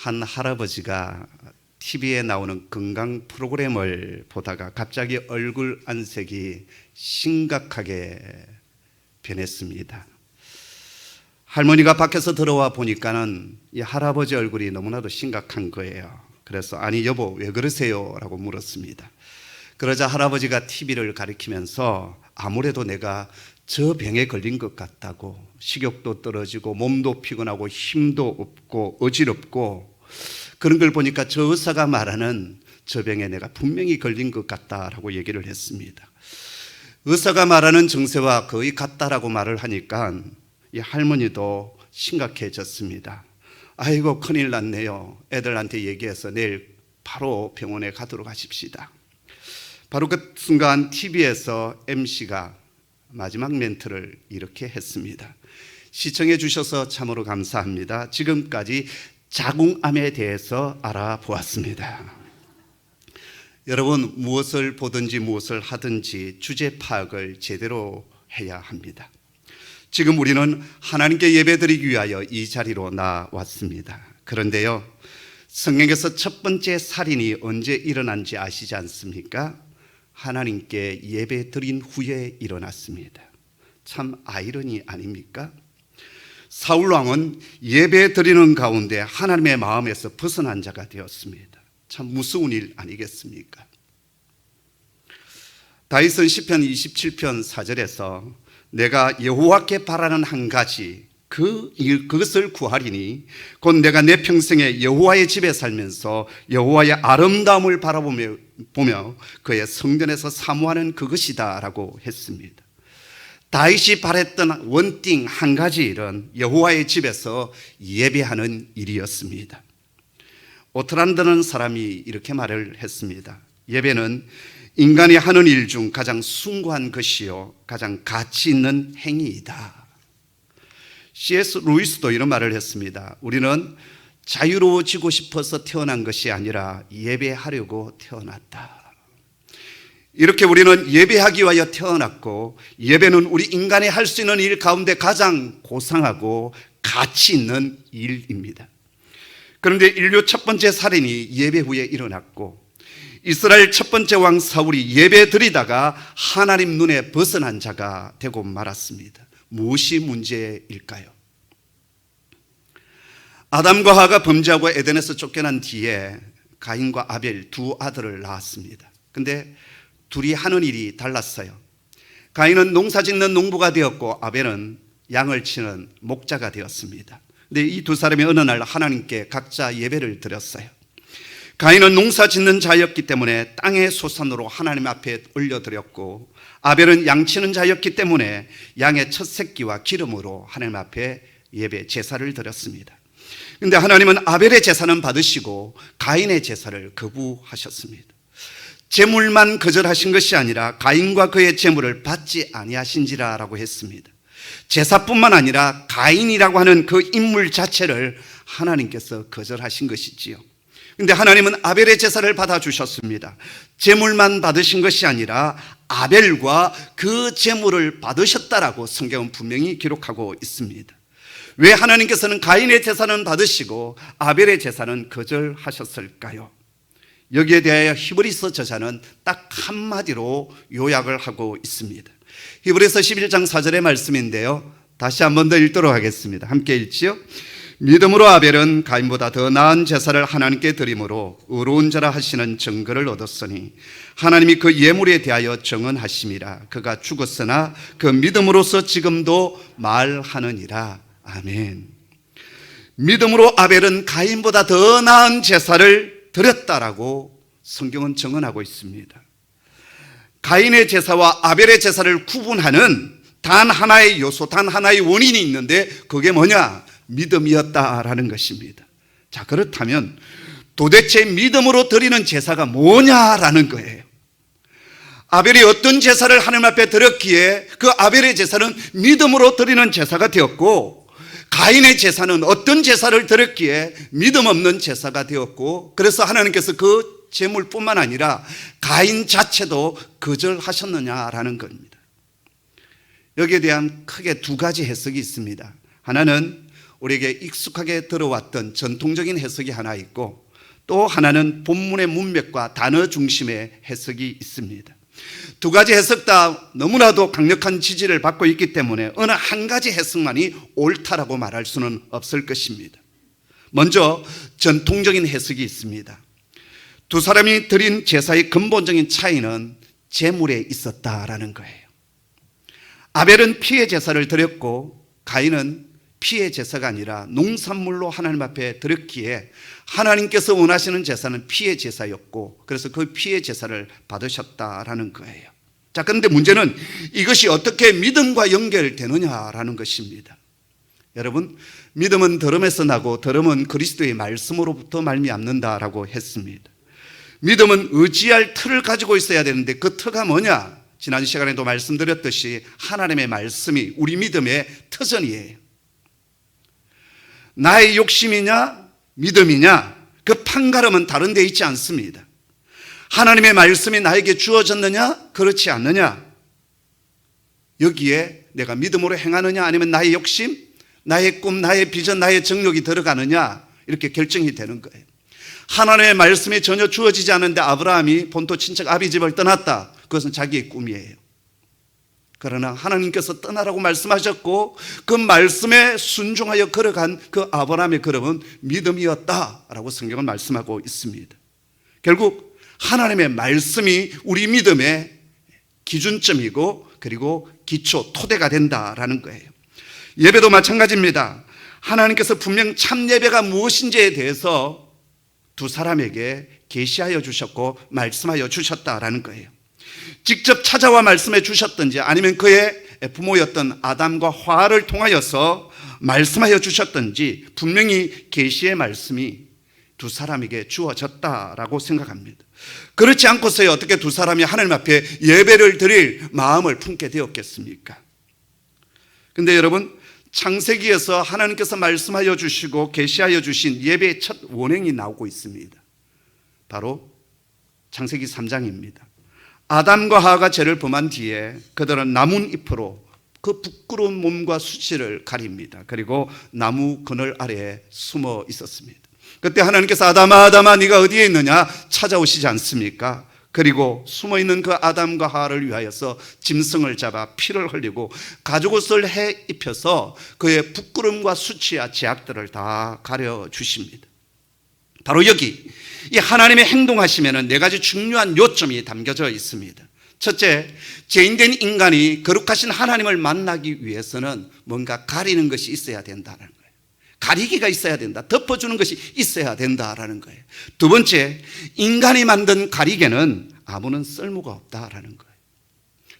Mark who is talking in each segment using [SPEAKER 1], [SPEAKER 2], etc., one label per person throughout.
[SPEAKER 1] 한 할아버지가 TV에 나오는 건강 프로그램을 보다가 갑자기 얼굴 안색이 심각하게 변했습니다. 할머니가 밖에서 들어와 보니까는 이 할아버지 얼굴이 너무나도 심각한 거예요. 그래서 아니 여보 왜 그러세요? 라고 물었습니다. 그러자 할아버지가 TV를 가리키면서 아무래도 내가 저 병에 걸린 것 같다고, 식욕도 떨어지고 몸도 피곤하고 힘도 없고 어지럽고 그런 걸 보니까 저 의사가 말하는 저 병에 내가 분명히 걸린 것 같다라고 얘기를 했습니다. 의사가 말하는 증세와 거의 같다라고 말을 하니까 이 할머니도 심각해졌습니다. 아이고 큰일 났네요. 애들한테 얘기해서 내일 바로 병원에 가도록 하십시다. 바로 그 순간 TV에서 MC가 마지막 멘트를 이렇게 했습니다. 시청해 주셔서 참으로 감사합니다. 지금까지 자궁암에 대해서 알아보았습니다. 여러분, 무엇을 보든지 무엇을 하든지 주제 파악을 제대로 해야 합니다. 지금 우리는 하나님께 예배드리기 위하여 이 자리로 나왔습니다. 그런데요, 성경에서 첫 번째 살인이 언제 일어난지 아시지 않습니까? 하나님께 예배 드린 후에 일어났습니다. 참 아이러니 아닙니까? 사울왕은 예배 드리는 가운데 하나님의 마음에서 벗어난 자가 되었습니다. 참 무서운 일 아니겠습니까? 다윗은 시편 27편 4절에서 내가 여호와께 바라는 한 가지 그것을 구하리니 곧 내가 내 평생에 여호와의 집에 살면서 여호와의 아름다움을 바라보며 그의 성전에서 사모하는 그것이다 라고 했습니다. 다윗이 바랬던 원띵 한 가지 일은 여호와의 집에서 예배하는 일이었습니다. 오트란드는 사람이 이렇게 말을 했습니다. 예배는 인간이 하는 일 중 가장 숭고한 것이요 가장 가치 있는 행위이다. C.S. 루이스도 이런 말을 했습니다. 우리는 자유로워지고 싶어서 태어난 것이 아니라 예배하려고 태어났다. 이렇게 우리는 예배하기 위하여 태어났고, 예배는 우리 인간이 할 수 있는 일 가운데 가장 고상하고 가치 있는 일입니다. 그런데 인류 첫 번째 살인이 예배 후에 일어났고, 이스라엘 첫 번째 왕 사울이 예배 드리다가 하나님 눈에 벗어난 자가 되고 말았습니다. 무엇이 문제일까요? 아담과 하와가 범죄하고 에덴에서 쫓겨난 뒤에 가인과 아벨 두 아들을 낳았습니다. 근데 둘이 하는 일이 달랐어요. 가인은 농사 짓는 농부가 되었고 아벨은 양을 치는 목자가 되었습니다. 근데 이 두 사람이 어느 날 하나님께 각자 예배를 드렸어요. 가인은 농사 짓는 자였기 때문에 땅의 소산으로 하나님 앞에 올려드렸고, 아벨은 양치는 자였기 때문에 양의 첫 새끼와 기름으로 하나님 앞에 예배 제사를 드렸습니다. 그런데 하나님은 아벨의 제사는 받으시고 가인의 제사를 거부하셨습니다. 제물만 거절하신 것이 아니라 가인과 그의 제물을 받지 아니하신지라라고 했습니다. 제사뿐만 아니라 가인이라고 하는 그 인물 자체를 하나님께서 거절하신 것이지요. 그런데 하나님은 아벨의 제사를 받아주셨습니다. 제물만 받으신 것이 아니라 아벨과 그 제물을 받으셨다라고 성경은 분명히 기록하고 있습니다. 왜 하나님께서는 가인의 제사는 받으시고 아벨의 제사는 거절하셨을까요? 여기에 대하여 히브리서 저자는 딱 한마디로 요약을 하고 있습니다. 히브리서 11장 4절의 말씀인데요, 다시 한 번 더 읽도록 하겠습니다. 함께 읽지요. 믿음으로 아벨은 가인보다 더 나은 제사를 하나님께 드림으로 의로운 자라 하시는 증거를 얻었으니 하나님이 그 예물에 대하여 정언하심이라. 그가 죽었으나 그 믿음으로서 지금도 말하느니라. 아멘. 믿음으로 아벨은 가인보다 더 나은 제사를 드렸다라고 성경은 정언하고 있습니다. 가인의 제사와 아벨의 제사를 구분하는 단 하나의 요소, 단 하나의 원인이 있는데 그게 뭐냐? 믿음이었다라는 것입니다. 자, 그렇다면 도대체 믿음으로 드리는 제사가 뭐냐라는 거예요. 아벨이 어떤 제사를 하나님 앞에 드렸기에 그 아벨의 제사는 믿음으로 드리는 제사가 되었고, 가인의 제사는 어떤 제사를 드렸기에 믿음 없는 제사가 되었고, 그래서 하나님께서 그 제물뿐만 아니라 가인 자체도 거절하셨느냐라는 겁니다. 여기에 대한 크게 두 가지 해석이 있습니다. 하나는 우리에게 익숙하게 들어왔던 전통적인 해석이 하나 있고, 또 하나는 본문의 문맥과 단어 중심의 해석이 있습니다. 두 가지 해석 다 너무나도 강력한 지지를 받고 있기 때문에 어느 한 가지 해석만이 옳다라고 말할 수는 없을 것입니다. 먼저 전통적인 해석이 있습니다. 두 사람이 드린 제사의 근본적인 차이는 제물에 있었다라는 거예요. 아벨은 피의 제사를 드렸고 가인은 피의 제사가 아니라 농산물로 하나님 앞에 드렸기에 하나님께서 원하시는 제사는 피의 제사였고, 그래서 그 피의 제사를 받으셨다라는 거예요. 자, 그런데 문제는 이것이 어떻게 믿음과 연결되느냐라는 것입니다. 여러분, 믿음은 들음에서 나고 들음은 그리스도의 말씀으로부터 말미암는다라고 했습니다. 믿음은 의지할 틀을 가지고 있어야 되는데 그 틀가 뭐냐? 지난 시간에도 말씀드렸듯이 하나님의 말씀이 우리 믿음의 터전이에요. 나의 욕심이냐 믿음이냐, 그 판가름은 다른 데 있지 않습니다. 하나님의 말씀이 나에게 주어졌느냐 그렇지 않느냐, 여기에 내가 믿음으로 행하느냐 아니면 나의 욕심, 나의 꿈, 나의 비전, 나의 정욕이 들어가느냐, 이렇게 결정이 되는 거예요. 하나님의 말씀이 전혀 주어지지 않는데 아브라함이 본토 친척 아비 집을 떠났다, 그것은 자기의 꿈이에요. 그러나 하나님께서 떠나라고 말씀하셨고 그 말씀에 순종하여 걸어간 그 아브라함의 걸음은 믿음이었다라고 성경은 말씀하고 있습니다. 결국 하나님의 말씀이 우리 믿음의 기준점이고 그리고 기초, 토대가 된다라는 거예요. 예배도 마찬가지입니다. 하나님께서 분명 참 예배가 무엇인지에 대해서 두 사람에게 계시하여 주셨고 말씀하여 주셨다라는 거예요. 직접 찾아와 말씀해 주셨든지 아니면 그의 부모였던 아담과 하와를 통하여서 말씀하여 주셨든지 분명히 계시의 말씀이 두 사람에게 주어졌다라고 생각합니다. 그렇지 않고서야 어떻게 두 사람이 하나님 앞에 예배를 드릴 마음을 품게 되었겠습니까? 근데 여러분, 창세기에서 하나님께서 말씀하여 주시고 계시하여 주신 예배의 첫 원행이 나오고 있습니다. 바로 창세기 3장입니다. 아담과 하와가 죄를 범한 뒤에 그들은 나뭇잎으로 그 부끄러운 몸과 수치를 가립니다. 그리고 나무 그늘 아래에 숨어 있었습니다. 그때 하나님께서 아담아 아담아 네가 어디에 있느냐 찾아오시지 않습니까? 그리고 숨어있는 그 아담과 하와를 위하여서 짐승을 잡아 피를 흘리고 가죽옷을 해 입혀서 그의 부끄러움과 수치와 제약들을 다 가려주십니다. 바로 여기 이 하나님의 행동하시면은 네 가지 중요한 요점이 담겨져 있습니다. 첫째, 죄인된 인간이 거룩하신 하나님을 만나기 위해서는 뭔가 가리는 것이 있어야 된다는 거예요. 가리기가 있어야 된다. 덮어주는 것이 있어야 된다라는 거예요. 두 번째, 인간이 만든 가리개는 아무런 쓸모가 없다라는 거예요.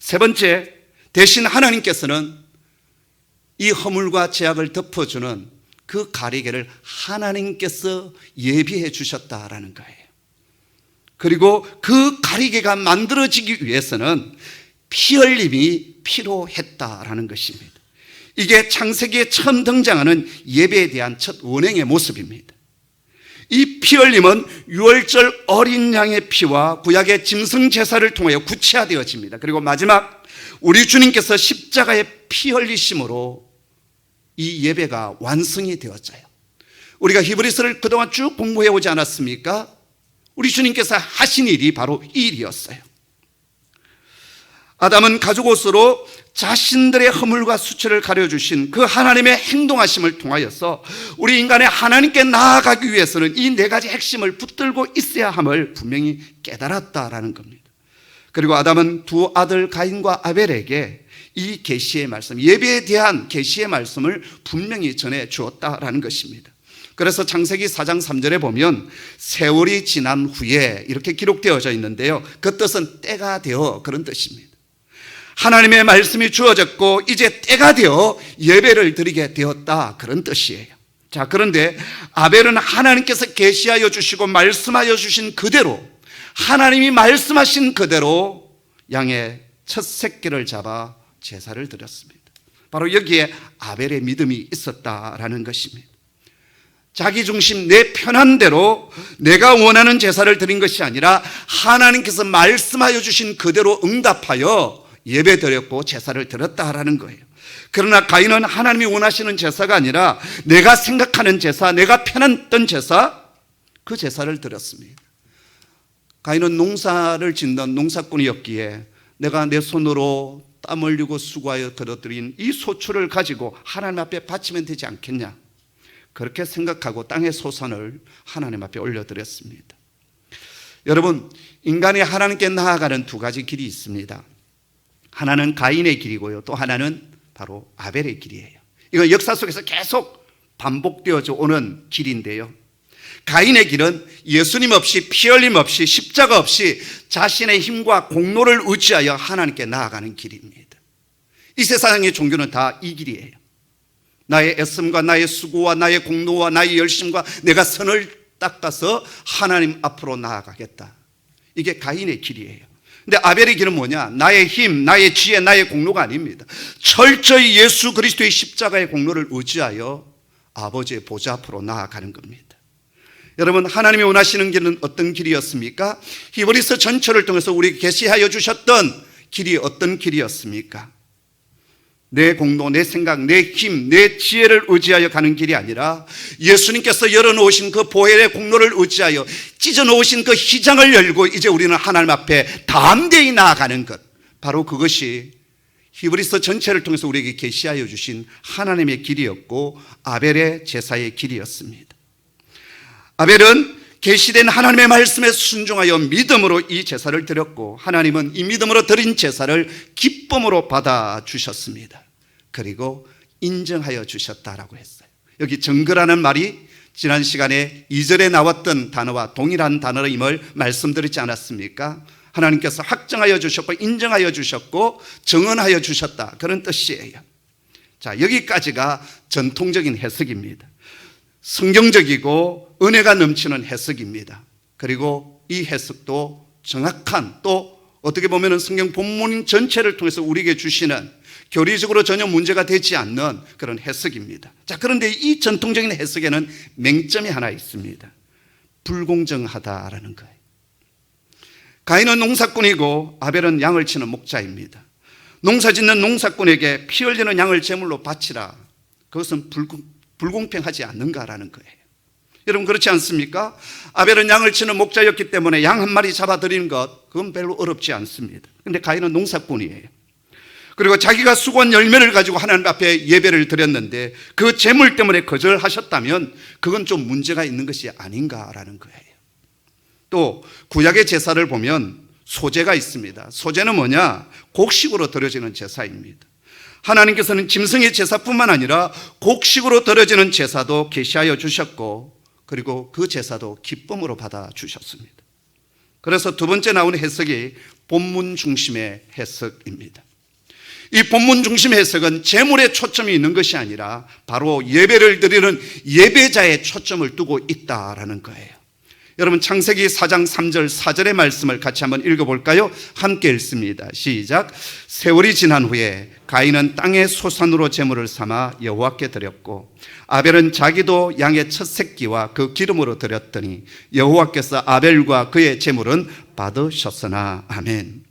[SPEAKER 1] 세 번째, 대신 하나님께서는 이 허물과 죄악을 덮어주는 그 가리개를 하나님께서 예비해 주셨다라는 거예요. 그리고 그 가리개가 만들어지기 위해서는 피 흘림이 필요했다라는 것입니다. 이게 창세기에 처음 등장하는 예배에 대한 첫 원행의 모습입니다. 이 피 흘림은 유월절 어린 양의 피와 구약의 짐승 제사를 통하여 구체화되어집니다. 그리고 마지막 우리 주님께서 십자가의 피 흘리심으로 이 예배가 완성이 되었어요. 우리가 히브리서를 그동안 쭉 공부해 오지 않았습니까? 우리 주님께서 하신 일이 바로 이 일이었어요. 아담은 가죽옷으로 자신들의 허물과 수치를 가려주신 그 하나님의 행동하심을 통하여서 우리 인간의 하나님께 나아가기 위해서는 이 네 가지 핵심을 붙들고 있어야 함을 분명히 깨달았다라는 겁니다. 그리고 아담은 두 아들 가인과 아벨에게 이 계시의 말씀, 예배에 대한 계시의 말씀을 분명히 전해 주었다라는 것입니다. 그래서 창세기 4장 3절에 보면 세월이 지난 후에 이렇게 기록되어져 있는데요, 그 뜻은 때가 되어, 그런 뜻입니다. 하나님의 말씀이 주어졌고 이제 때가 되어 예배를 드리게 되었다, 그런 뜻이에요. 자, 그런데 아벨은 하나님께서 계시하여 주시고 말씀하여 주신 그대로, 하나님이 말씀하신 그대로 양의 첫 새끼를 잡아 제사를 드렸습니다. 바로 여기에 아벨의 믿음이 있었다라는 것입니다. 자기 중심, 내 편한 대로 내가 원하는 제사를 드린 것이 아니라 하나님께서 말씀하여 주신 그대로 응답하여 예배 드렸고 제사를 드렸다라는 거예요. 그러나 가인은 하나님이 원하시는 제사가 아니라 내가 생각하는 제사, 내가 편했던 제사, 그 제사를 드렸습니다. 가인은 농사를 짓는 농사꾼이었기에 내가 내 손으로 땀 흘리고 수고하여 거둬들인 이 소출을 가지고 하나님 앞에 바치면 되지 않겠냐, 그렇게 생각하고 땅의 소산을 하나님 앞에 올려드렸습니다. 여러분, 인간이 하나님께 나아가는 두 가지 길이 있습니다. 하나는 가인의 길이고요, 또 하나는 바로 아벨의 길이에요. 이건 역사 속에서 계속 반복되어져 오는 길인데요, 가인의 길은 예수님 없이, 피 흘림 없이, 십자가 없이 자신의 힘과 공로를 의지하여 하나님께 나아가는 길입니다. 이 세상의 종교는 다 이 길이에요. 나의 애씀과 나의 수고와 나의 공로와 나의 열심과 내가 선을 닦아서 하나님 앞으로 나아가겠다, 이게 가인의 길이에요. 근데 아벨의 길은 뭐냐? 나의 힘, 나의 지혜, 나의 공로가 아닙니다. 철저히 예수 그리스도의 십자가의 공로를 의지하여 아버지의 보좌 앞으로 나아가는 겁니다. 여러분, 하나님이 원하시는 길은 어떤 길이었습니까? 히브리서 전체를 통해서 우리에게 계시하여 주셨던 길이 어떤 길이었습니까? 내 공로, 내 생각, 내 힘, 내 지혜를 의지하여 가는 길이 아니라 예수님께서 열어놓으신 그 보혈의 공로를 의지하여 찢어놓으신 그 휘장을 열고 이제 우리는 하나님 앞에 담대히 나아가는 것, 바로 그것이 히브리서 전체를 통해서 우리에게 계시하여 주신 하나님의 길이었고 아벨의 제사의 길이었습니다. 아벨은 계시된 하나님의 말씀에 순종하여 믿음으로 이 제사를 드렸고, 하나님은 이 믿음으로 드린 제사를 기쁨으로 받아주셨습니다. 그리고 인정하여 주셨다라고 했어요. 여기 정결하는 말이 지난 시간에 2절에 나왔던 단어와 동일한 단어임을 말씀드리지 않았습니까? 하나님께서 확정하여 주셨고 인정하여 주셨고 정언하여 주셨다, 그런 뜻이에요. 자, 여기까지가 전통적인 해석입니다. 성경적이고 은혜가 넘치는 해석입니다. 그리고 이 해석도 정확한, 또 어떻게 보면 성경 본문 전체를 통해서 우리에게 주시는, 교리적으로 전혀 문제가 되지 않는 그런 해석입니다. 자, 그런데 이 전통적인 해석에는 맹점이 하나 있습니다. 불공정하다라는 거예요. 가인은 농사꾼이고 아벨은 양을 치는 목자입니다. 농사짓는 농사꾼에게 피 흘리는 양을 제물로 바치라, 그것은 불공평하지 않는가라는 거예요. 여러분, 그렇지 않습니까? 아벨은 양을 치는 목자였기 때문에 양 한 마리 잡아드리는 것, 그건 별로 어렵지 않습니다. 그런데 가인은 농사꾼이에요. 그리고 자기가 수고한 열매를 가지고 하나님 앞에 예배를 드렸는데 그 재물 때문에 거절하셨다면 그건 좀 문제가 있는 것이 아닌가라는 거예요. 또 구약의 제사를 보면 소제가 있습니다. 소제는 뭐냐? 곡식으로 드려지는 제사입니다. 하나님께서는 짐승의 제사뿐만 아니라 곡식으로 드려지는 제사도 계시하여 주셨고, 그리고 그 제사도 기쁨으로 받아주셨습니다. 그래서 두 번째 나오는 해석이 본문 중심의 해석입니다. 이 본문 중심 해석은 제물에 초점이 있는 것이 아니라 바로 예배를 드리는 예배자의 초점을 두고 있다라는 거예요. 여러분, 창세기 4장 3절 4절의 말씀을 같이 한번 읽어볼까요? 함께 읽습니다. 시작. 세월이 지난 후에 가인은 땅의 소산으로 제물을 삼아 여호와께 드렸고 아벨은 자기도 양의 첫 새끼와 그 기름으로 드렸더니 여호와께서 아벨과 그의 제물은 받으셨으나. 아멘.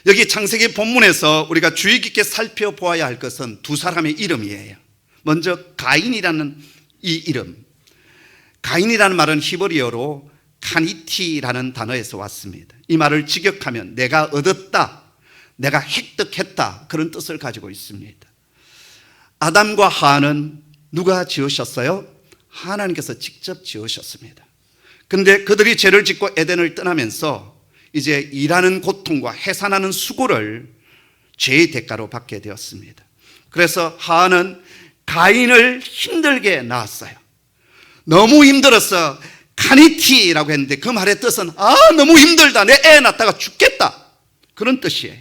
[SPEAKER 1] 여기 창세기 본문에서 우리가 주의 깊게 살펴보아야 할 것은 두 사람의 이름이에요. 먼저 가인이라는 이 이름. 가인이라는 말은 히브리어로 카니티라는 단어에서 왔습니다. 이 말을 직역하면 내가 얻었다, 내가 획득했다, 그런 뜻을 가지고 있습니다. 아담과 하와는 누가 지으셨어요? 하나님께서 직접 지으셨습니다. 그런데 그들이 죄를 짓고 에덴을 떠나면서 이제 일하는 고통과 해산하는 수고를 죄의 대가로 받게 되었습니다. 그래서 하와는 가인을 힘들게 낳았어요. 너무 힘들었어. 카니티라고 했는데 그 말의 뜻은 너무 힘들다, 내 애 낳다가 죽겠다, 그런 뜻이에요.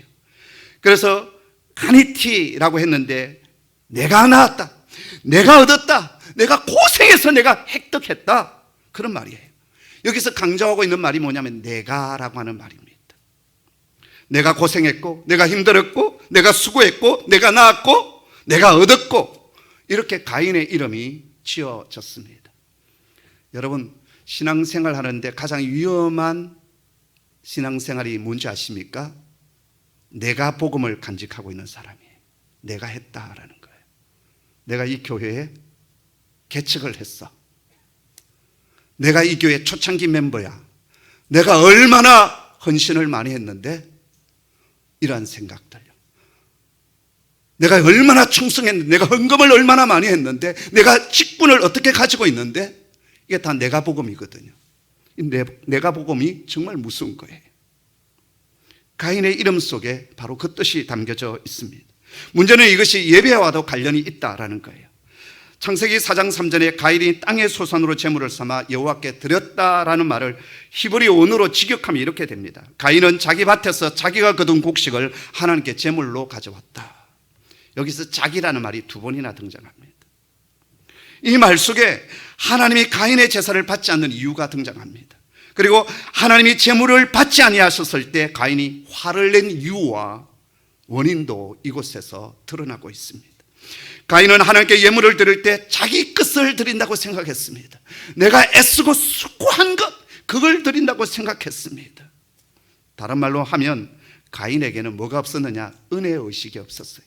[SPEAKER 1] 그래서 카니티라고 했는데 내가 낳았다, 내가 얻었다, 내가 고생해서 내가 획득했다, 그런 말이에요. 여기서 강조하고 있는 말이 뭐냐면 내가라고 하는 말입니다. 내가 고생했고, 내가 힘들었고, 내가 수고했고, 내가 낳았고, 내가 얻었고, 이렇게 가인의 이름이 지어졌습니다. 여러분, 신앙생활 하는데 가장 위험한 신앙생활이 뭔지 아십니까? 내가 복음을 간직하고 있는 사람이에요. 내가 했다라는 거예요. 내가 이 교회에 개척을 했어. 내가 이 교회 초창기 멤버야. 내가 얼마나 헌신을 많이 했는데 이러한 생각들요. 내가 얼마나 충성했는데, 내가 헌금을 얼마나 많이 했는데, 내가 직분을 어떻게 가지고 있는데, 이게 다 내가 복음이거든요. 내가 복음이 정말 무서운 거예요. 가인의 이름 속에 바로 그 뜻이 담겨져 있습니다. 문제는 이것이 예배와도 관련이 있다라는 거예요. 창세기 4장 3절에 가인이 땅의 소산으로 제물을 삼아 여호와께 드렸다라는 말을 히브리 원어로 직역하면 이렇게 됩니다. 가인은 자기 밭에서 자기가 거둔 곡식을 하나님께 제물로 가져왔다. 여기서 자기라는 말이 두 번이나 등장합니다. 이 말 속에 하나님이 가인의 제사를 받지 않는 이유가 등장합니다. 그리고 하나님이 제물을 받지 아니하셨을 때 가인이 화를 낸 이유와 원인도 이곳에서 드러나고 있습니다. 가인은 하나님께 예물을 드릴 때 자기 것을 드린다고 생각했습니다. 내가 애쓰고 수고한 것, 그걸 드린다고 생각했습니다. 다른 말로 하면 가인에게는 뭐가 없었느냐? 은혜의식이 없었어요.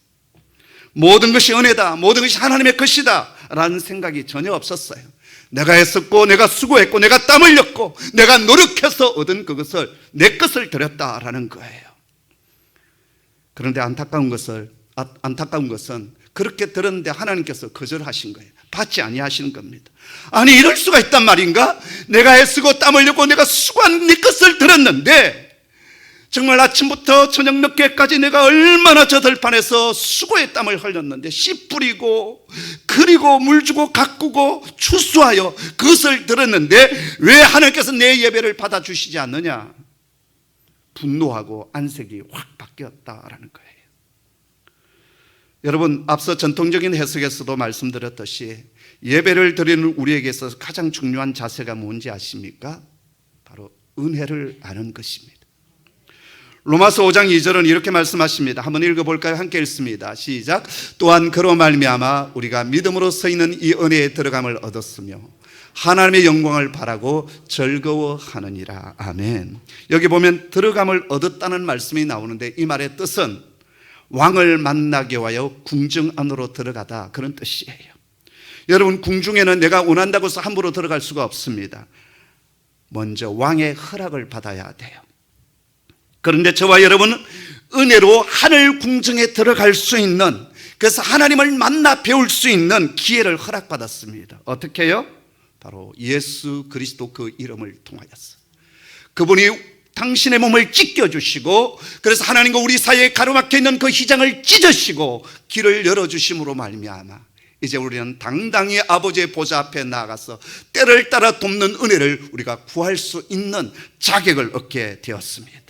[SPEAKER 1] 모든 것이 은혜다, 모든 것이 하나님의 것이다 라는 생각이 전혀 없었어요. 내가 애썼고, 내가 수고했고, 내가 땀 흘렸고, 내가 노력해서 얻은 그것을, 내 것을 드렸다라는 거예요. 그런데 안타까운 것은 그렇게 들었는데 하나님께서 거절하신 거예요. 받지 아니하시는 겁니다. 아니, 이럴 수가 있단 말인가? 내가 애쓰고 땀 흘렸고 내가 수고한 네 것을 들었는데, 정말 아침부터 저녁 늦게까지 내가 얼마나 저 들판에서 수고의 땀을 흘렸는데, 씨 뿌리고 그리고 물 주고 가꾸고 추수하여 그것을 들었는데 왜 하나님께서 내 예배를 받아주시지 않느냐? 분노하고 안색이 확 바뀌었다라는 거예요. 여러분, 앞서 전통적인 해석에서도 말씀드렸듯이 예배를 드리는 우리에게 있어서 가장 중요한 자세가 뭔지 아십니까? 바로 은혜를 아는 것입니다. 로마서 5장 2절은 이렇게 말씀하십니다. 한번 읽어볼까요? 함께 읽습니다. 시작. 또한 그로 말미암아 우리가 믿음으로 서 있는 이 은혜에 들어감을 얻었으며 하나님의 영광을 바라고 즐거워하느니라. 아멘. 여기 보면 들어감을 얻었다는 말씀이 나오는데, 이 말의 뜻은 왕을 만나기 위하여 궁정 안으로 들어가다, 그런 뜻이에요. 여러분, 궁중에는 내가 원한다고 해서 함부로 들어갈 수가 없습니다. 먼저 왕의 허락을 받아야 돼요. 그런데 저와 여러분은 은혜로 하늘 궁정에 들어갈 수 있는, 그래서 하나님을 만나 배울 수 있는 기회를 허락받았습니다. 어떻게 해요? 바로 예수 그리스도 그 이름을 통하여서. 그분이 당신의 몸을 찢겨주시고, 그래서 하나님과 우리 사이에 가로막혀 있는 그 휘장을 찢으시고 길을 열어주심으로 말미암아 이제 우리는 당당히 아버지의 보좌 앞에 나아가서 때를 따라 돕는 은혜를 우리가 구할 수 있는 자격을 얻게 되었습니다.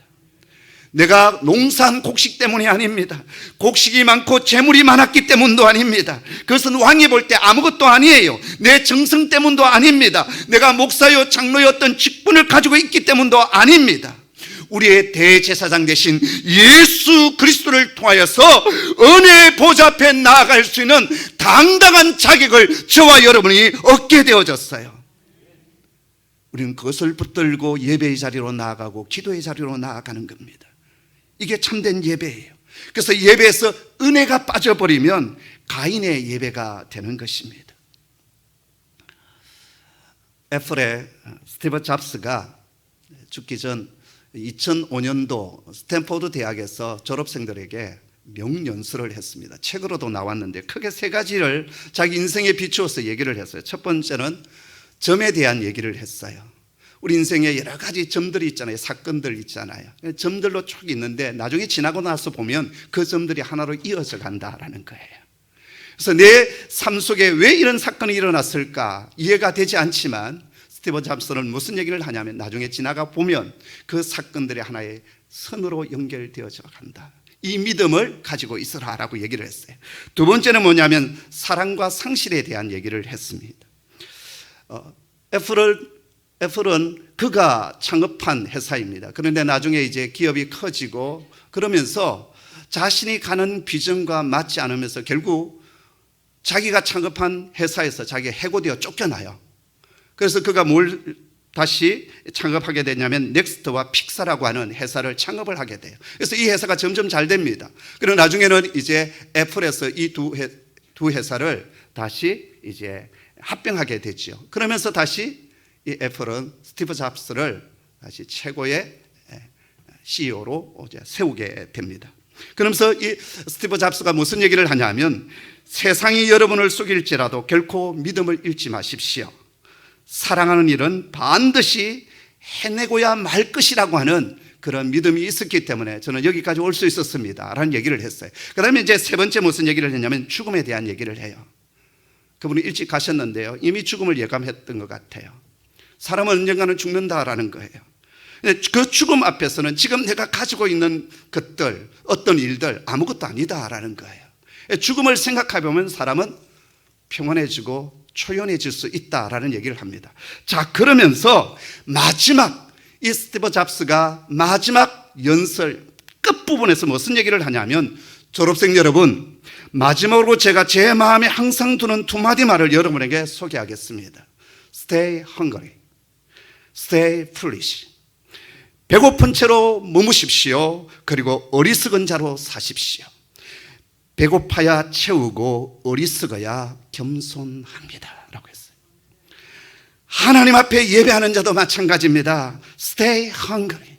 [SPEAKER 1] 내가 농사한 곡식 때문이 아닙니다. 곡식이 많고 재물이 많았기 때문도 아닙니다. 그것은 왕이 볼 때 아무것도 아니에요. 내 정성 때문도 아닙니다. 내가 목사요 장로였던 직분을 가지고 있기 때문도 아닙니다. 우리의 대제사장 되신 예수 그리스도를 통하여서 은혜의 보좌 앞에 나아갈 수 있는 당당한 자격을 저와 여러분이 얻게 되어졌어요. 우리는 그것을 붙들고 예배의 자리로 나아가고 기도의 자리로 나아가는 겁니다. 이게 참된 예배예요. 그래서 예배에서 은혜가 빠져버리면 가인의 예배가 되는 것입니다. 애플의 스티브 잡스가 죽기 전 2005년도 스탠포드 대학에서 졸업생들에게 명연수를 했습니다. 책으로도 나왔는데 크게 세 가지를 자기 인생에 비추어서 얘기를 했어요. 첫 번째는 점에 대한 얘기를 했어요. 우리 인생에 여러 가지 점들이 있잖아요. 사건들 있잖아요. 점들로 쭉 있는데 나중에 지나고 나서 보면 그 점들이 하나로 이어져 간다라는 거예요. 그래서 내 삶 속에 왜 이런 사건이 일어났을까 이해가 되지 않지만 스티브 잡스는 무슨 얘기를 하냐면 나중에 지나가 보면 그 사건들이 하나의 선으로 연결되어져 간다. 이 믿음을 가지고 있으라라고 얘기를 했어요. 두 번째는 뭐냐면 사랑과 상실에 대한 얘기를 했습니다. 애플은 그가 창업한 회사입니다. 그런데 나중에 이제 기업이 커지고 그러면서 자신이 가는 비전과 맞지 않으면서 결국 자기가 창업한 회사에서 자기가 해고되어 쫓겨나요. 그래서 그가 뭘 다시 창업하게 되냐면 넥스트와 픽사라고 하는 회사를 창업을 하게 돼요. 그래서 이 회사가 점점 잘 됩니다. 그리고 나중에는 이제 애플에서 이 두 회사를 다시 이제 합병하게 되죠. 그러면서 다시 이 애플은 스티브 잡스를 다시 최고의 CEO로 세우게 됩니다. 그러면서 이 스티브 잡스가 무슨 얘기를 하냐면, 세상이 여러분을 속일지라도 결코 믿음을 잃지 마십시오. 사랑하는 일은 반드시 해내고야 말 것이라고 하는 그런 믿음이 있었기 때문에 저는 여기까지 올 수 있었습니다 라는 얘기를 했어요. 그 다음에 이제 세 번째 무슨 얘기를 했냐면 죽음에 대한 얘기를 해요. 그분이 일찍 가셨는데요, 이미 죽음을 예감했던 것 같아요. 사람은 언젠가는 죽는다라는 거예요. 그 죽음 앞에서는 지금 내가 가지고 있는 것들, 어떤 일들 아무것도 아니다라는 거예요. 죽음을 생각해 보면 사람은 평온해지고 초연해질 수 있다라는 얘기를 합니다. 자, 그러면서 마지막 이 스티브 잡스가 마지막 연설 끝부분에서 무슨 얘기를 하냐면, 졸업생 여러분, 마지막으로 제가 제 마음에 항상 두는 두 마디 말을 여러분에게 소개하겠습니다. Stay hungry, stay foolish. 배고픈 채로 머무십시오. 그리고 어리석은 자로 사십시오. 배고파야 채우고 어리석어야 겸손합니다 라고 했어요. 하나님 앞에 예배하는 자도 마찬가지입니다. Stay hungry.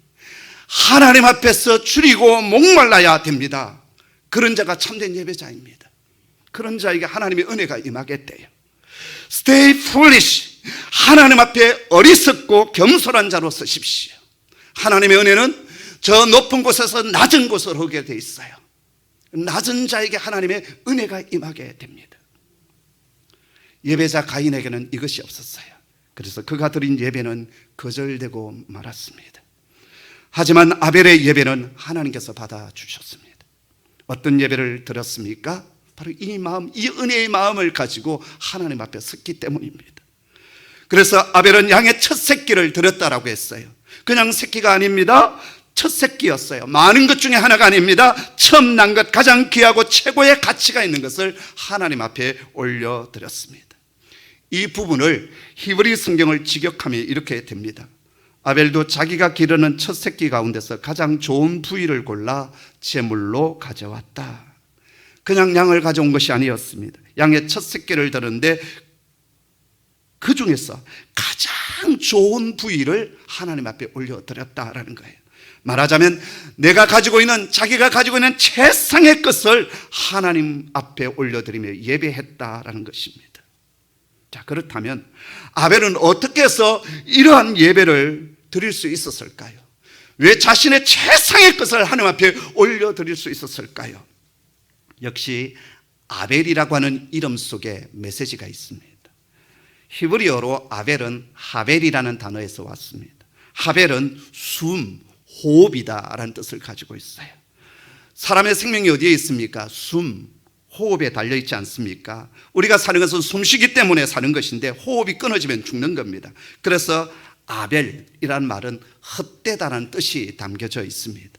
[SPEAKER 1] 하나님 앞에서 줄이고 목말라야 됩니다. 그런 자가 참된 예배자입니다. 그런 자에게 하나님의 은혜가 임하겠대요. Stay foolish. 하나님 앞에 어리석고 겸손한 자로 서십시오. 하나님의 은혜는 저 높은 곳에서 낮은 곳으로 오게 돼 있어요. 낮은 자에게 하나님의 은혜가 임하게 됩니다. 예배자 가인에게는 이것이 없었어요. 그래서 그가 드린 예배는 거절되고 말았습니다. 하지만 아벨의 예배는 하나님께서 받아주셨습니다. 어떤 예배를 드렸습니까? 바로 이 마음, 이 은혜의 마음을 가지고 하나님 앞에 섰기 때문입니다. 그래서 아벨은 양의 첫 새끼를 드렸다라고 했어요. 그냥 새끼가 아닙니다. 첫 새끼였어요. 많은 것 중에 하나가 아닙니다. 처음 난 것, 가장 귀하고 최고의 가치가 있는 것을 하나님 앞에 올려드렸습니다. 이 부분을 히브리 성경을 직역하면 이렇게 됩니다. 아벨도 자기가 기르는 첫 새끼 가운데서 가장 좋은 부위를 골라 제물로 가져왔다. 그냥 양을 가져온 것이 아니었습니다. 양의 첫 새끼를 드렸는데 그 중에서 가장 좋은 부위를 하나님 앞에 올려드렸다라는 거예요. 말하자면 내가 가지고 있는, 자기가 가지고 있는 최상의 것을 하나님 앞에 올려드리며 예배했다라는 것입니다. 자, 그렇다면 아벨은 어떻게 해서 이러한 예배를 드릴 수 있었을까요? 왜 자신의 최상의 것을 하나님 앞에 올려드릴 수 있었을까요? 역시 아벨이라고 하는 이름 속에 메시지가 있습니다. 히브리어로 아벨은 하벨이라는 단어에서 왔습니다. 하벨은 숨, 호흡이다라는 뜻을 가지고 있어요. 사람의 생명이 어디에 있습니까? 숨, 호흡에 달려있지 않습니까? 우리가 사는 것은 숨쉬기 때문에 사는 것인데 호흡이 끊어지면 죽는 겁니다. 그래서 아벨이라는 말은 헛되다라는 뜻이 담겨져 있습니다.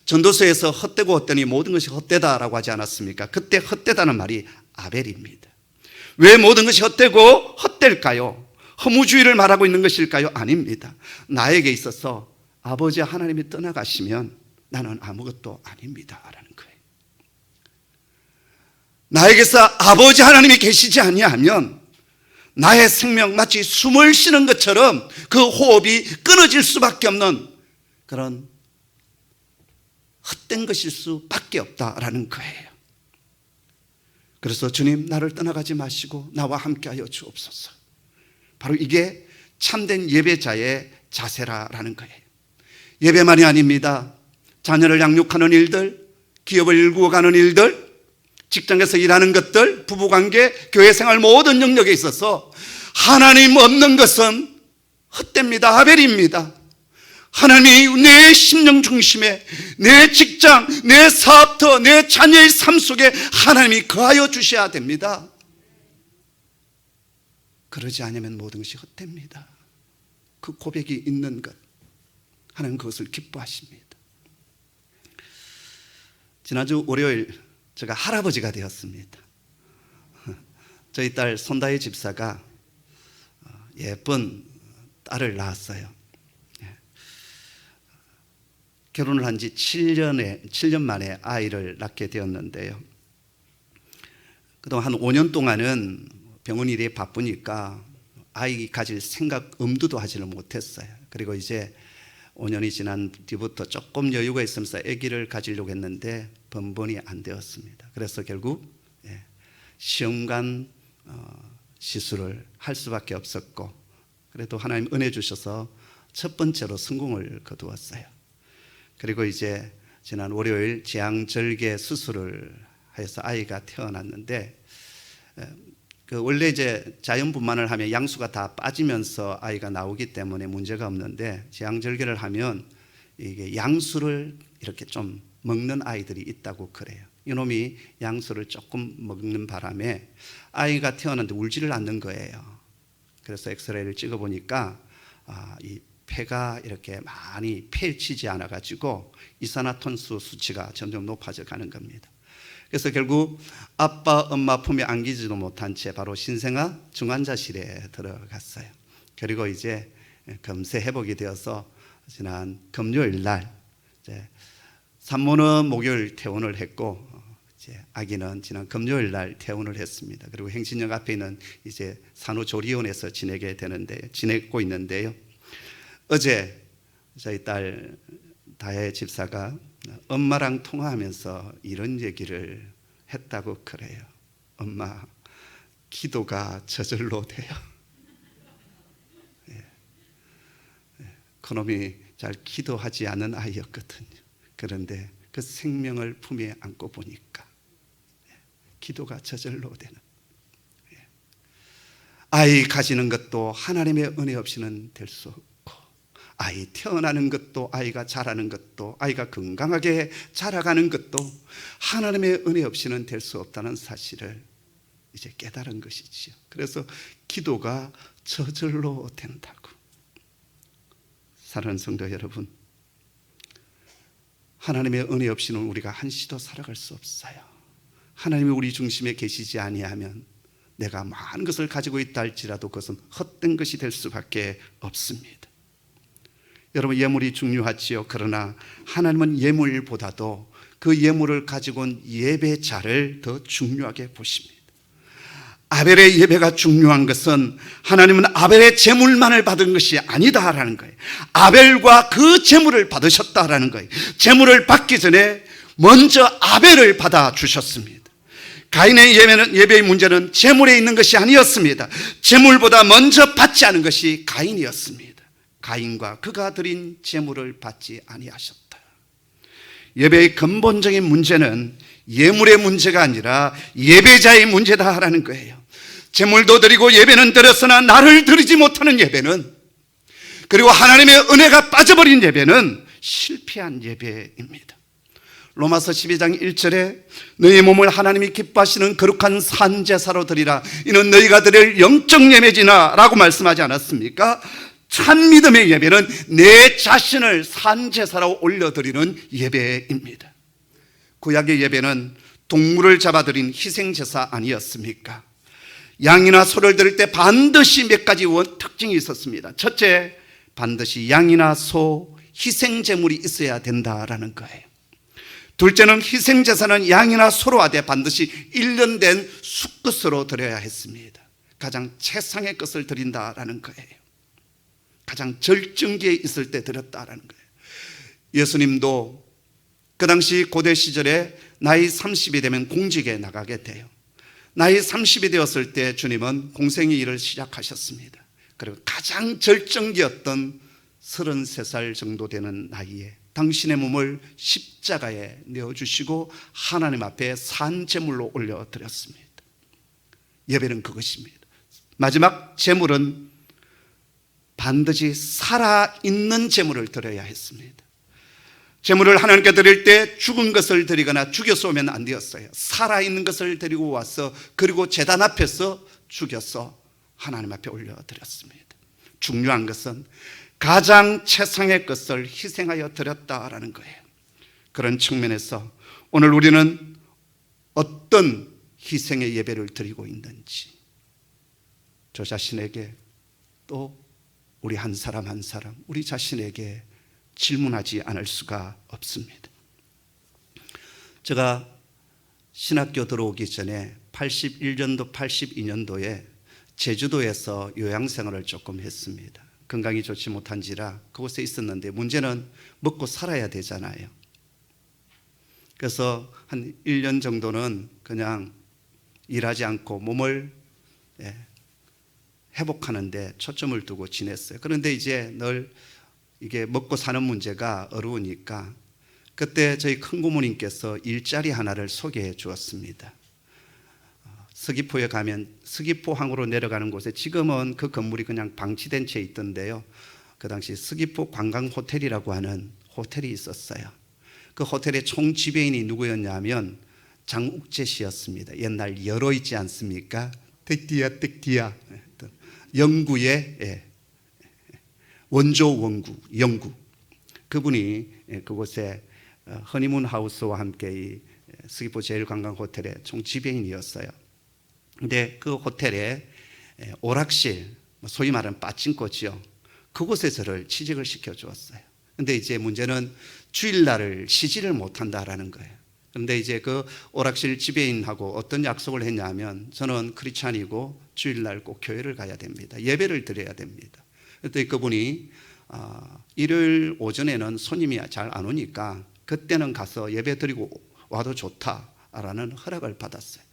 [SPEAKER 1] 전도서에서 헛되고 헛되니 모든 것이 헛되다라고 하지 않았습니까? 그때 헛되다는 말이 아벨입니다. 왜 모든 것이 헛되고 헛될까요? 허무주의를 말하고 있는 것일까요? 아닙니다. 나에게 있어서 아버지 하나님이 떠나가시면 나는 아무것도 아닙니다 라는 거예요. 나에게서 아버지 하나님이 계시지 아니하면 나의 생명 마치 숨을 쉬는 것처럼 그 호흡이 끊어질 수밖에 없는 그런 헛된 것일 수밖에 없다라는 거예요. 그래서 주님, 나를 떠나가지 마시고 나와 함께하여 주옵소서. 바로 이게 참된 예배자의 자세라는 거예요. 예배만이 아닙니다. 자녀를 양육하는 일들, 기업을 일구어가는 일들, 직장에서 일하는 것들, 부부관계, 교회생활 모든 영역에 있어서 하나님 없는 것은 헛됩니다. 아벨입니다. 하나님이 내 심령 중심에, 내 직장, 내 사업터, 내 자녀의 삶 속에 하나님이 거하여 주셔야 됩니다. 그러지 않으면 모든 것이 헛됩니다. 그 고백이 있는 것, 하나님 그것을 기뻐하십니다. 지난주 월요일 제가 할아버지가 되었습니다. 저희 딸 손다혜 집사가 예쁜 딸을 낳았어요. 결혼을 한 지 7년 만에 아이를 낳게 되었는데요. 그동안 한 5년 동안은 병원 일이 바쁘니까 아이 가질 생각 엄두도 하지를 못했어요. 그리고 이제 5년이 지난 뒤부터 조금 여유가 있으면서 아기를 가지려고 했는데 번번이 안 되었습니다. 그래서 결국 시험관 시술을 할 수밖에 없었고, 그래도 하나님 은혜 주셔서 첫 번째로 성공을 거두었어요. 그리고 이제 지난 월요일 제왕절개 수술을 해서 아이가 태어났는데, 원래 이제 자연분만을 하면 양수가 다 빠지면서 아이가 나오기 때문에 문제가 없는데, 제왕절개를 하면 이게 양수를 이렇게 좀 먹는 아이들이 있다고 그래요. 이놈이 양수를 조금 먹는 바람에 아이가 태어났는데 울지를 않는 거예요. 그래서 엑스레이를 찍어보니까 이 폐가 이렇게 많이 펼치지 않아 가지고 이산화탄소 수치가 점점 높아져 가는 겁니다. 그래서 결국 아빠 엄마 품에 안기지도 못한 채 바로 신생아 중환자실에 들어갔어요. 그리고 이제 금세 회복이 되어서 지난 금요일 날 산모는 목요일 퇴원을 했고, 이제 아기는 지난 금요일 날 퇴원을 했습니다. 그리고 행신역 앞에 있는 이제 산후조리원에서 지내고 있는데요. 어제 저희 딸 다혜 집사가 엄마랑 통화하면서 이런 얘기를 했다고 그래요. 엄마, 기도가 저절로 돼요. 그놈이 잘 기도하지 않은 아이였거든요. 그런데 그 생명을 품에 안고 보니까 기도가 저절로 되는, 아이 가지는 것도 하나님의 은혜 없이는 될 수 없고, 아이 태어나는 것도, 아이가 자라는 것도, 아이가 건강하게 자라가는 것도 하나님의 은혜 없이는 될 수 없다는 사실을 이제 깨달은 것이지요. 그래서 기도가 저절로 된다고. 사랑하는 성도 여러분, 하나님의 은혜 없이는 우리가 한시도 살아갈 수 없어요. 하나님이 우리 중심에 계시지 아니하면 내가 많은 것을 가지고 있다 할지라도 그것은 헛된 것이 될 수밖에 없습니다. 여러분, 예물이 중요하지요. 그러나 하나님은 예물보다도 그 예물을 가지고 온 예배자를 더 중요하게 보십니다. 아벨의 예배가 중요한 것은 하나님은 아벨의 제물만을 받은 것이 아니다라는 거예요. 아벨과 그 제물을 받으셨다라는 거예요. 제물을 받기 전에 먼저 아벨을 받아주셨습니다. 가인의 예배의 문제는 제물에 있는 것이 아니었습니다. 제물보다 먼저 받지 않은 것이 가인이었습니다. 가인과 그가 드린 제물을 받지 아니하셨다. 예배의 근본적인 문제는 예물의 문제가 아니라 예배자의 문제다라는 거예요. 제물도 드리고 예배는 드렸으나 나를 드리지 못하는 예배는, 그리고 하나님의 은혜가 빠져버린 예배는 실패한 예배입니다. 로마서 12장 1절에 너희 몸을 하나님이 기뻐하시는 거룩한 산제사로 드리라, 이는 너희가 드릴 영적 예배지나 라고 말씀하지 않았습니까? 참 믿음의 예배는 내 자신을 산제사로 올려드리는 예배입니다. 구약의 예배는 동물을 잡아들인 희생제사 아니었습니까? 양이나 소를 드릴 때 반드시 몇 가지 특징이 있었습니다. 첫째, 반드시 양이나 소 희생제물이 있어야 된다라는 거예요. 둘째는 희생제사는 양이나 소로 하되 반드시 1년 된 숫것으로 드려야 했습니다. 가장 최상의 것을 드린다라는 거예요. 가장 절정기에 있을 때 드렸다라는 거예요. 예수님도 그 당시 고대 시절에 나이 30이 되면 공직에 나가게 돼요. 나이 30이 되었을 때 주님은 공생의 일을 시작하셨습니다. 그리고 가장 절정기였던 33살 정도 되는 나이에 당신의 몸을 십자가에 내어주시고 하나님 앞에 산제물로 올려드렸습니다. 예배는 그것입니다. 마지막 제물은 반드시 살아있는 제물을 드려야 했습니다. 제물을 하나님께 드릴 때 죽은 것을 드리거나 죽여서 오면 안 되었어요. 살아있는 것을 드리고 와서, 그리고 제단 앞에서 죽여서 하나님 앞에 올려드렸습니다. 중요한 것은 가장 최상의 것을 희생하여 드렸다라는 거예요. 그런 측면에서 오늘 우리는 어떤 희생의 예배를 드리고 있는지 저 자신에게 또 우리 한 사람 한 사람 우리 자신에게 질문하지 않을 수가 없습니다. 제가 신학교 들어오기 전에 81년도, 82년도에 제주도에서 요양생활을 조금 했습니다. 건강이 좋지 못한지라 그곳에 있었는데 문제는 먹고 살아야 되잖아요. 그래서 한 1년 정도는 그냥 일하지 않고 몸을 회복하는데 초점을 두고 지냈어요. 그런데 이제 늘 이게 먹고 사는 문제가 어려우니까 그때 저희 큰 고모님께서 일자리 하나를 소개해 주었습니다. 서귀포에 가면 서귀포항으로 내려가는 곳에 지금은 그 건물이 그냥 방치된 채 있던데요. 그 당시 서귀포 관광호텔이라고 하는 호텔이 있었어요. 그 호텔의 총 지배인이 누구였냐면 장욱재 씨였습니다. 옛날 열어 있지 않습니까? 땡띠야 영구의 원조 원구 영구, 그분이 그곳에 허니문 하우스와 함께 이 서귀포 제일관광호텔의 총 지배인이었어요. 근데 그 호텔에 오락실, 소위 말하는 빠찡코지요, 그곳에 저를 취직을 시켜주었어요. 근데 이제 문제는 주일날을 쉬지를 못한다라는 거예요. 그런데 이제 그 오락실 지배인하고 어떤 약속을 했냐면 저는 크리스찬이고 주일날 꼭 교회를 가야 됩니다. 예배를 드려야 됩니다. 그때 그분이 일요일 오전에는 손님이 잘 안 오니까 그때는 가서 예배 드리고 와도 좋다라는 허락을 받았어요.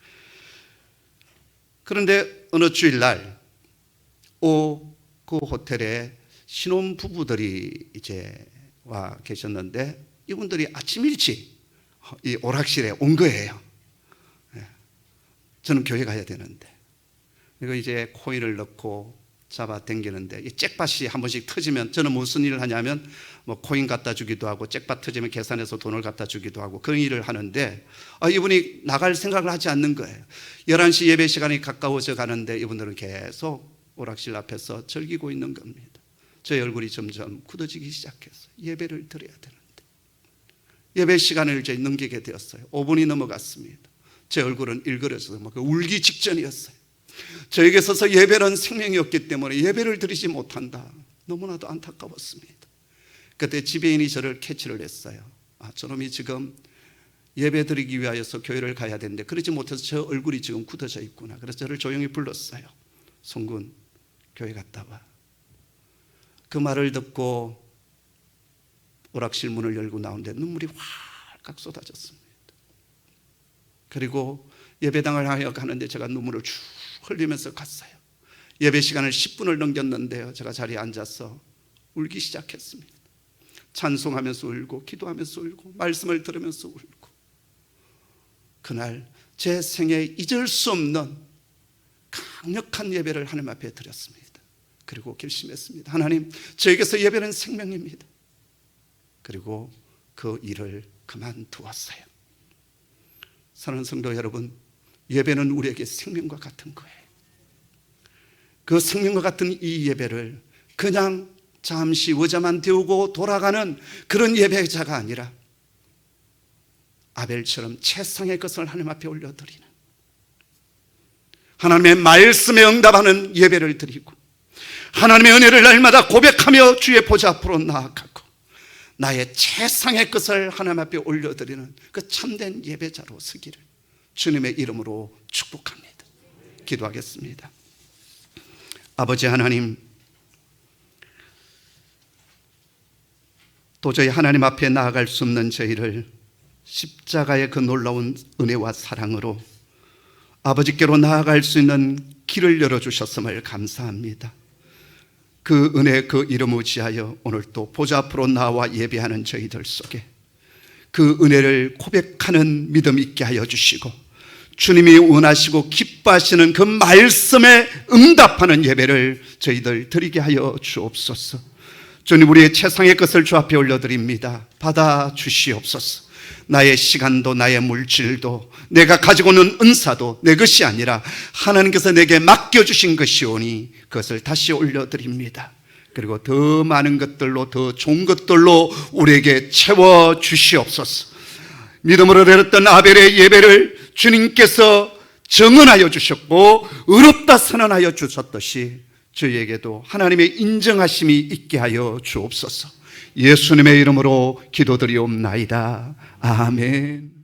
[SPEAKER 1] 그런데 어느 주일날 그 호텔에 신혼부부들이 이제 와 계셨는데 이분들이 아침 일찍 이 오락실에 온 거예요. 저는 교회 가야 되는데 이거 이제 코인을 넣고 잡아 당기는데 이 잭팟이 한 번씩 터지면 저는 무슨 일을 하냐면 뭐 코인 갖다 주기도 하고 잭팟 터지면 계산해서 돈을 갖다 주기도 하고 그런 일을 하는데 이분이 나갈 생각을 하지 않는 거예요. 11시 예배 시간이 가까워져 가는데 이분들은 계속 오락실 앞에서 즐기고 있는 겁니다. 제 얼굴이 점점 굳어지기 시작했어요. 예배를 드려야 되는데 예배 시간을 이제 넘기게 되었어요. 5분이 넘어갔습니다. 제 얼굴은 일그러져서 막 울기 직전이었어요. 저에게 있어서 예배는 생명이었기 때문에 예배를 드리지 못한다. 너무나도 안타까웠습니다. 그때 지배인이 저를 캐치를 했어요. 저놈이 지금 예배 드리기 위하여서 교회를 가야 되는데 그러지 못해서 저 얼굴이 지금 굳어져 있구나. 그래서 저를 조용히 불렀어요. 송군, 교회 갔다 와. 그 말을 듣고 오락실 문을 열고 나오는데 눈물이 활깍 쏟아졌습니다. 그리고 예배당을 하여 가는데 제가 눈물을 쭉 흘리면서 갔어요. 예배 시간을 10분을 넘겼는데요, 제가 자리에 앉아서 울기 시작했습니다. 찬송하면서 울고 기도하면서 울고 말씀을 들으면서 울고 그날 제 생에 잊을 수 없는 강력한 예배를 하나님 앞에 드렸습니다. 그리고 결심했습니다. 하나님, 저에게서 예배는 생명입니다. 그리고 그 일을 그만두었어요. 사랑하는 성도 여러분, 예배는 우리에게 생명과 같은 거예요. 그 생명과 같은 이 예배를 그냥 잠시 의자만 데우고 돌아가는 그런 예배자가 아니라 아벨처럼 최상의 것을 하나님 앞에 올려드리는, 하나님의 말씀에 응답하는 예배를 드리고 하나님의 은혜를 날마다 고백하며 주의 보좌 앞으로 나아가고 나의 최상의 것을 하나님 앞에 올려드리는 그 참된 예배자로 서기를 주님의 이름으로 축복합니다. 기도하겠습니다. 아버지 하나님, 도저히 하나님 앞에 나아갈 수 없는 저희를 십자가의 그 놀라운 은혜와 사랑으로 아버지께로 나아갈 수 있는 길을 열어주셨음을 감사합니다. 그 은혜, 그 이름 의지하여 오늘 또 보좌 앞으로 나와 예배하는 저희들 속에 그 은혜를 고백하는 믿음 있게 하여 주시고 주님이 원하시고 기뻐하시는 그 말씀에 응답하는 예배를 저희들 드리게 하여 주옵소서. 주님, 우리의 최상의 것을 주 앞에 올려드립니다. 받아 주시옵소서. 나의 시간도 나의 물질도 내가 가지고 있는 은사도 내 것이 아니라 하나님께서 내게 맡겨주신 것이오니 그것을 다시 올려드립니다. 그리고 더 많은 것들로, 더 좋은 것들로 우리에게 채워주시옵소서. 믿음으로 드렸던 아벨의 예배를 주님께서 정언하여 주셨고 의롭다 선언하여 주셨듯이 저희에게도 하나님의 인정하심이 있게 하여 주옵소서. 예수님의 이름으로 기도드리옵나이다. 아멘.